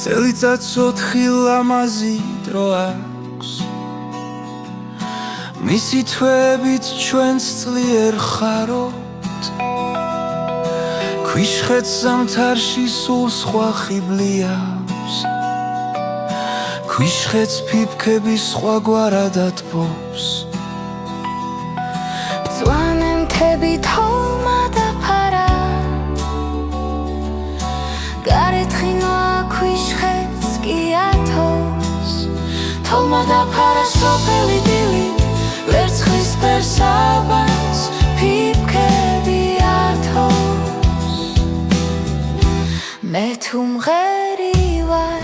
წელიწადს 4 ლამაზი დრო აქვს მისი თვეებით ჩვენს ძლიერ ხარობთ ქვიშხეთს ზამთარში სულ სხვა ხიბლი აქვს ქვიშხეთს ფიფქები სხვაგვარად ატბობს მწვანე მთები თოვლმა დაფარა გარეთ ღვინოა ქვიშხეთს კი ათოს თოვლმა დაფარა სოფელი დილით ვერცხლის ფერსაბანს ფიფქები ათოს მე თუ მღერი ვარ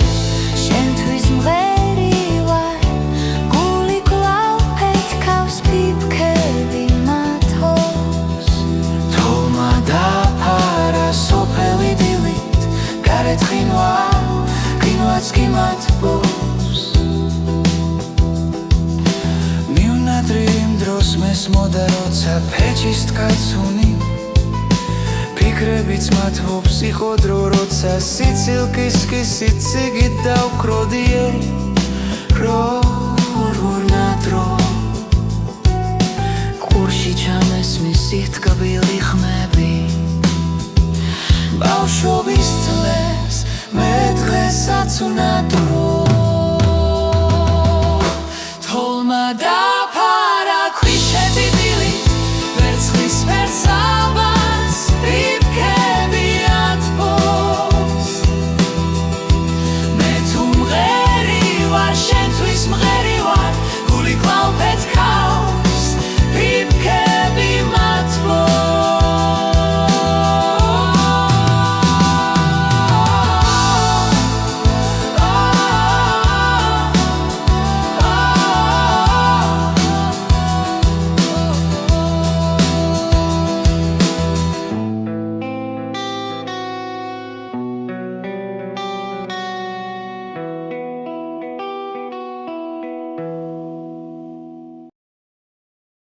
შენთვის მღერი ვარ გული კვლავ ფეთქავს ფიფქები მათოს თოვლმა დაფარა სოფელი დილით გარეთ ღვინოა ღვინოაც კი მათბობს მიუნადრი იმ დროს მესმოდა როცა ფეჩის ткаცუნი ფიქრებიც მათბობს იყო დრო როცა სიცილკის სიციგით დავკროდიე რორნა დრო ყურში ჩამესმის სითკბილი ხმები ბავშვობის წლებს მე დღესაც უნდა